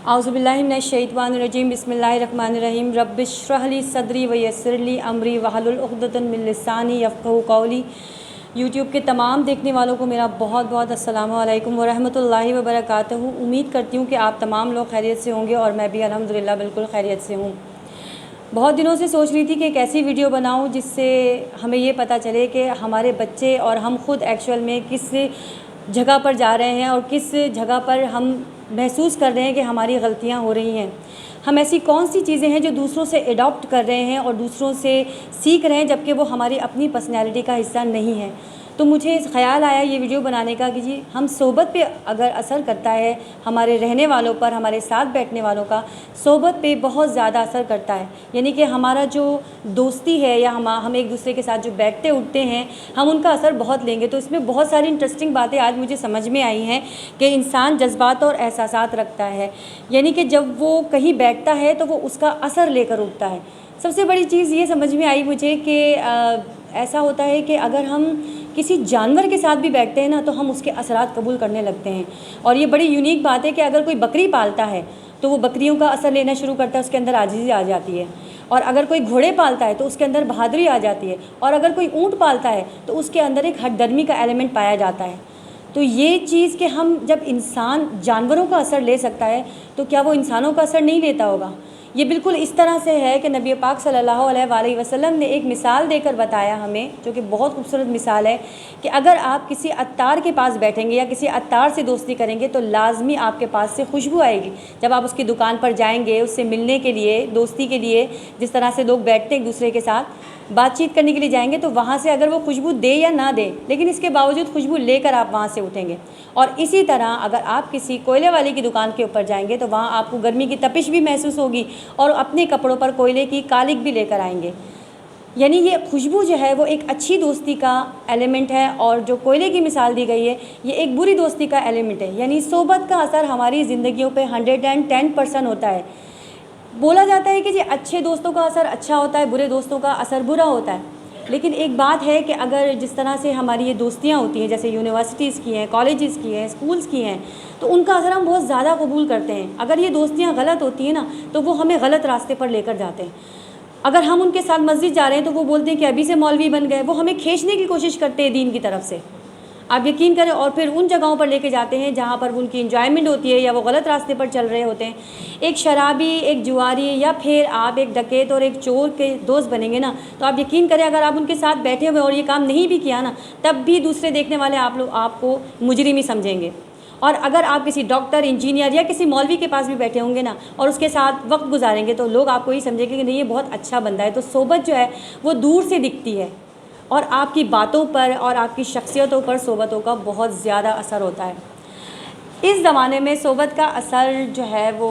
औज़ुबिल्लाहि मिनश्शैतानिर्रजीम बिस्मिल्लाहिर्रहमानिर्रहीम रब्बिश्रह ली सदरी व यस्सिर ली अमरी वहलुल उक़दतन मिन लिसानी यफ़क़हू क़ौली। यूट्यूब के तमाम देखने वालों को मेरा बहुत बहुत अस्सलामु अलैकुम व रहमतुल्लाहि व बरकातहू। उम्मीद करती हूँ कि आप तमाम लोग खैरियत से होंगे और मैं भी अल्हम्दुलिल्लाह बिल्कुल खैरियत से हूँ। बहुत दिनों से सोच रही थी कि एक ऐसी वीडियो बनाऊँ जिससे हमें ये पता चले कि हमारे बच्चे और हम ख़ुद एक्चुअल में किस जगह पर जा रहे हैं और किस जगह पर हम महसूस कर रहे हैं कि हमारी गलतियां हो रही हैं। हम ऐसी कौन सी चीज़ें हैं जो दूसरों से एडॉप्ट कर रहे हैं और दूसरों से सीख रहे हैं जबकि वो हमारी अपनी पर्सनैलिटी का हिस्सा नहीं है। तो मुझे ख़याल आया ये वीडियो बनाने का कि जी हम सोबत पे अगर असर करता है, हमारे रहने वालों पर, हमारे साथ बैठने वालों का सोबत पे बहुत ज़्यादा असर करता है। यानी कि हमारा जो दोस्ती है या हम एक दूसरे के साथ जो बैठते उठते हैं, हम उनका असर बहुत लेंगे। तो इसमें बहुत सारी इंटरेस्टिंग बातें आज मुझे समझ में आई हैं कि इंसान जज्बात और एहसासात रखता है। यानी कि जब वो कहीं बैठता है तो वो उसका असर लेकर उठता है। सबसे बड़ी चीज़ ये समझ में आई मुझे कि ऐसा होता है कि अगर हम किसी जानवर के साथ भी बैठते हैं ना तो हम उसके असरात कबूल करने लगते हैं। और ये बड़ी यूनिक बात है कि अगर कोई बकरी पालता है तो वो बकरियों का असर लेना शुरू करता है, उसके अंदर आजिज़ी आ जाती है। और अगर कोई घोड़े पालता है तो उसके अंदर बहादुरी आ जाती है। और अगर कोई ऊँट पालता है तो उसके अंदर एक हठधर्मी का एलिमेंट पाया जाता है। तो ये चीज़ कि हम जब इंसान जानवरों का असर ले सकता है तो क्या वो इंसानों का असर नहीं लेता होगा। ये बिल्कुल इस तरह से है कि नबी पाक सल्लल्लाहु अलैहि वसल्लम ने एक मिसाल देकर बताया हमें, जो कि बहुत खूबसूरत मिसाल है कि अगर आप किसी अत्तार के पास बैठेंगे या किसी अत्तार से दोस्ती करेंगे तो लाजमी आपके पास से खुशबू आएगी। जब आप उसकी दुकान पर जाएंगे उससे मिलने के लिए, दोस्ती के लिए, जिस तरह से लोग बैठते हैं एक दूसरे के साथ बातचीत करने के लिए जाएंगे, तो वहाँ से अगर वो खुशबू दे या ना दे, लेकिन इसके बावजूद खुशबू लेकर आप वहाँ से उठेंगे। और इसी तरह अगर आप किसी कोयले वाले की दुकान के ऊपर जाएंगे तो वहाँ आपको गर्मी की तपिश भी महसूस होगी और अपने कपड़ों पर कोयले की कालिक भी लेकर आएंगे। यानी ये खुशबू जो है वो एक अच्छी दोस्ती का एलिमेंट है और जो कोयले की मिसाल दी गई है ये एक बुरी दोस्ती का एलिमेंट है। यानी सोबत का असर हमारी ज़िंदगियों पे 110% होता है। बोला जाता है कि जी अच्छे दोस्तों का असर अच्छा होता है, बुरे दोस्तों का असर बुरा होता है। लेकिन एक बात है कि अगर जिस तरह से हमारी ये दोस्तियाँ होती हैं, जैसे यूनिवर्सिटीज़ की हैं, कॉलेजेस की हैं, स्कूल्स की हैं, तो उनका असर हम बहुत ज़्यादा कबूल करते हैं। अगर ये दोस्तियाँ गलत होती हैं ना तो वो हमें गलत रास्ते पर लेकर जाते हैं। अगर हम उनके साथ मस्जिद जा रहे हैं तो वो बोलते हैं कि अभी से मौलवी बन गए, वो हमें खींचने की कोशिश करते हैं दीन की तरफ से, आप यकीन करें। और फिर उन जगहों पर लेके जाते हैं जहाँ पर उनकी इंजॉयमेंट होती है या वो गलत रास्ते पर चल रहे होते हैं। एक शराबी, एक जुआरी या फिर आप एक डकैत और एक चोर के दोस्त बनेंगे ना तो आप यकीन करें अगर आप उनके साथ बैठे हुए और ये काम नहीं भी किया ना तब भी दूसरे देखने वाले आप लोग आपको मुजरिम ही समझेंगे। और अगर आप किसी डॉक्टर, इंजीनियर या किसी मौलवी के पास भी बैठे होंगे ना और उसके साथ वक्त गुजारेंगे तो लोग आपको ही समझेंगे कि नहीं ये बहुत अच्छा बंदा है। तो सोबत जो है वो दूर से दिखती है और आपकी बातों पर और आपकी शख्सियतों पर सोबतों का बहुत ज़्यादा असर होता है। इस ज़माने में सोबत का असर जो है वो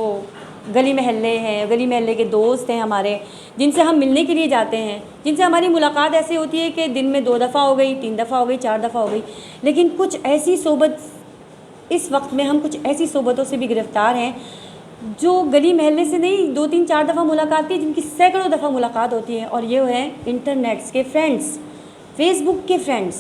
गली महल्ले हैं, गली महल्ले के दोस्त हैं हमारे, जिनसे हम मिलने के लिए जाते हैं, जिनसे हमारी मुलाकात ऐसी होती है कि दिन में 2 दफ़ा हो गई, 3 दफ़ा हो गई, 4 दफ़ा हो गई। लेकिन कुछ ऐसी सोबत इस वक्त में हम कुछ ऐसी सोबतों से भी गिरफ़्तार हैं जो गली महल्ले से नहीं 2, 3, 4 दफ़ा मुलाकात की, जिनकी सैकड़ों दफ़ा मुलाकात होती है। और ये है इंटरनेट्स के फ्रेंड्स, फेसबुक के फ्रेंड्स।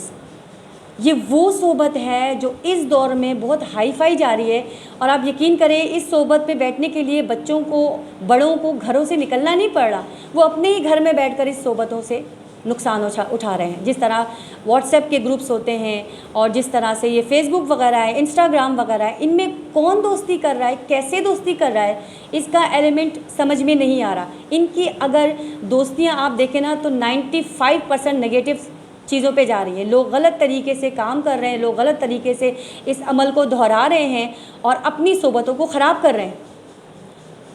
ये वो सोबत है जो इस दौर में बहुत हाई फाई जा रही है। और आप यकीन करें इस सोबत पे बैठने के लिए बच्चों को, बड़ों को घरों से निकलना नहीं पड़ रहा, वो अपने ही घर में बैठकर इस सोबतों से नुकसान उठा रहे हैं। जिस तरह व्हाट्सएप के ग्रुप्स होते हैं और जिस तरह से ये फेसबुक वगैरह है, इंस्टाग्राम वगैरह है, इनमें कौन दोस्ती कर रहा है, कैसे दोस्ती कर रहा है, इसका एलिमेंट समझ में नहीं आ रहा। इनकी अगर दोस्तियां आप देखें ना तो 95% नेगेटिव चीज़ों पे जा रही है। लोग गलत तरीके से काम कर रहे हैं, लोग गलत तरीके से इस अमल को दोहरा रहे हैं और अपनी सोबतों को ख़राब कर रहे हैं,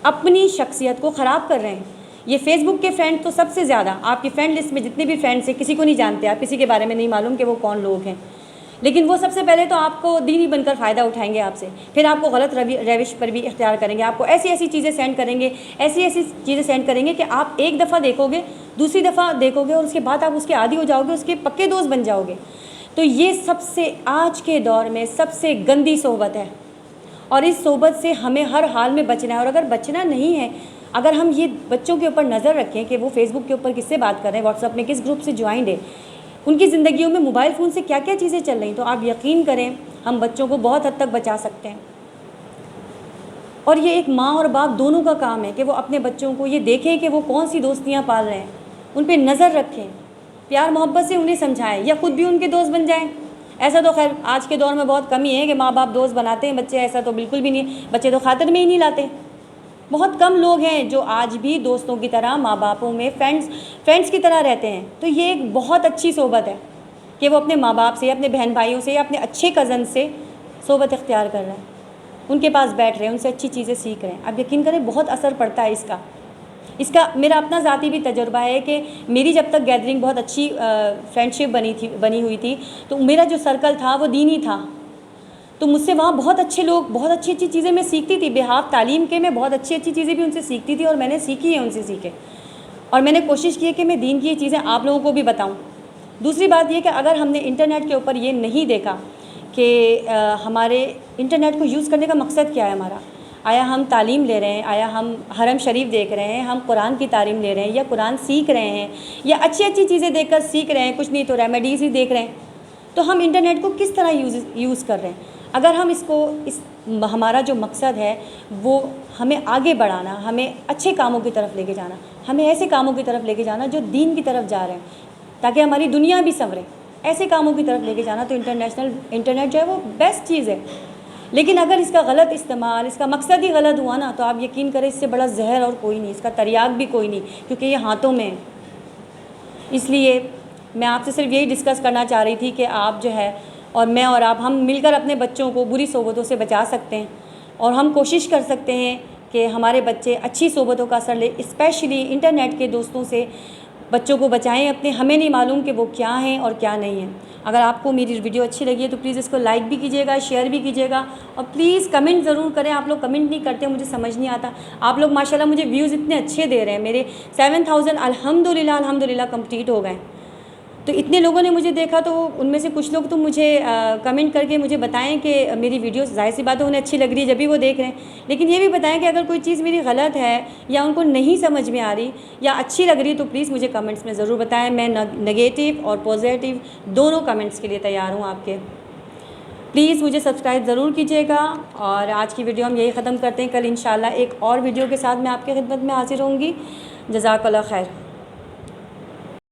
अपनी शख्सियत को ख़राब कर रहे हैं। ये फेसबुक के फ्रेंड तो सबसे ज़्यादा, आपकी फ्रेंड लिस्ट में जितने भी फ्रेंड्स हैं किसी को नहीं जानते आप, किसी के बारे में नहीं मालूम कि वो कौन लोग हैं। लेकिन वो सबसे पहले तो आपको दीनी बनकर फ़ायदा उठाएंगे आपसे, फिर आपको गलत रविश पर भी इख्तियार करेंगे, आपको ऐसी ऐसी चीज़ें सेंड करेंगे, ऐसी ऐसी चीज़ें सेंड करेंगे कि आप एक दफ़ा देखोगे, दूसरी दफ़ा देखोगे और उसके बाद आप उसके आदी हो जाओगे, उसके पक्के दोस्त बन जाओगे। तो ये सबसे आज के दौर में सबसे गंदी सोबत है और इस सोबत से हमें हर हाल में बचना है। और अगर बचना नहीं है, अगर हम ये बच्चों के ऊपर नज़र रखें कि वो फेसबुक के ऊपर किससे बात कर रहे हैं, व्हाट्सएप में किस ग्रुप से ज्वाइंड है, उनकी ज़िंदगियों में मोबाइल फ़ोन से क्या क्या चीज़ें चल रही, तो आप यकीन करें हम बच्चों को बहुत हद तक बचा सकते हैं। और ये एक माँ और बाप दोनों का काम है कि वो अपने बच्चों को ये देखें कि वो कौन सी दोस्तियाँ पाल रहे हैं, उन पर नज़र रखें, प्यार मोहब्बत से उन्हें समझाएं या ख़ुद भी उनके दोस्त बन जाएं। ऐसा तो खैर आज के दौर में बहुत कम ही है कि माँ बाप दोस्त बनाते हैं बच्चे, ऐसा तो बिल्कुल भी नहीं, बच्चे तो खातिर में ही नहीं लाते। बहुत कम लोग हैं जो आज भी दोस्तों की तरह माँ बापों में फ्रेंड्स की तरह रहते हैं। तो ये एक बहुत अच्छी सोबत है कि वो अपने माँ बाप से, अपने बहन भाइयों से या अपने अच्छे कज़न से सोबत इख्तियार कर रहे हैं, उनके पास बैठ रहे हैं, उनसे अच्छी चीज़ें सीख रहे हैं। अब यकीन करें बहुत असर पड़ता है इसका मेरा अपना ज़ाती भी तजुर्बा है कि मेरी जब तक गैदरिंग बहुत अच्छी फ्रेंडशिप बनी हुई थी, तो मेरा जो सर्कल था वो दीनी था, तो मुझसे वहाँ बहुत अच्छे लोग, बहुत अच्छी अच्छी चीज़ें मैं सीखती थी। बेहाफ तालीम के मैं बहुत अच्छी अच्छी चीज़ें भी उनसे सीखती थी और मैंने सीखी है उनसे सीखे, और मैंने कोशिश की है कि मैं दीन की ये चीज़ें आप लोगों को भी बताऊँ। दूसरी बात ये कि अगर हमने इंटरनेट के ऊपर ये नहीं देखा कि हमारे इंटरनेट को यूज़ करने का मकसद क्या है हमारा, आया हम तालीम ले रहे हैं, आया हम हरम शरीफ देख रहे हैं, हम कुरान की तालीम ले रहे हैं या कुरान सीख रहे हैं या अच्छी अच्छी चीज़ें देखकर सीख रहे हैं, कुछ नहीं तो रेमेडीज़ ही देख रहे हैं, तो हम इंटरनेट को किस तरह यूज़ कर रहे हैं। अगर हम हमारा जो मकसद है वो हमें आगे बढ़ाना, हमें अच्छे कामों की तरफ लेके जाना, हमें ऐसे कामों की तरफ लेके जाना जो दीन की तरफ जा रहे हैं ताकि हमारी दुनिया भी संवरे, ऐसे कामों की तरफ लेके जाना, तो इंटरनेट जो है वो बेस्ट चीज़ है। लेकिन अगर इसका गलत इस्तेमाल, इसका मकसद ही गलत हुआ ना, तो आप यकीन करें इससे बड़ा जहर और कोई नहीं, इसका तरियाक भी कोई नहीं, क्योंकि ये हाथों में है। इसलिए मैं आपसे सिर्फ यही डिस्कस करना चाह रही थी कि आप जो है और मैं और आप, हम मिलकर अपने बच्चों को बुरी सोबतों से बचा सकते हैं और हम कोशिश कर सकते हैं कि हमारे बच्चे अच्छी सोबतों का असर ले, स्पेशली इंटरनेट के दोस्तों से बच्चों को बचाएं अपने। हमें नहीं मालूम कि वो क्या हैं और क्या नहीं हैं। अगर आपको मेरी वीडियो अच्छी लगी है तो प्लीज़ इसको लाइक भी कीजिएगा, शेयर भी कीजिएगा और प्लीज़ कमेंट ज़रूर करें। आप लोग कमेंट नहीं करते, मुझे समझ नहीं आता। आप लोग माशाल्लाह मुझे व्यूज़ इतने अच्छे दे रहे हैं, मेरे 7000 अल्हम्दुलिल्लाह कंप्लीट हो गए। तो इतने लोगों ने मुझे देखा, तो उनमें से कुछ लोग तो मुझे कमेंट करके मुझे बताएं कि मेरी वीडियो ज़ाहिर सी बात है उन्हें अच्छी लग रही है जब भी वो देख रहे हैं, लेकिन ये भी बताएं कि अगर कोई चीज़ मेरी गलत है या उनको नहीं समझ में आ रही या अच्छी लग रही है तो प्लीज़ मुझे कमेंट्स में ज़रूर बताएं। मैं नेगेटिव और पॉजिटिव दोनों कमेंट्स के लिए तैयार हूँ आपके। प्लीज़ मुझे सब्सक्राइब ज़रूर कीजिएगा और आज की वीडियो हम यही ख़त्म करते हैं। कल इंशाल्लाह एक और वीडियो के साथ मैं आपकी खिदमत में हाजिर होंगी। जज़ाकल्लाह खैर।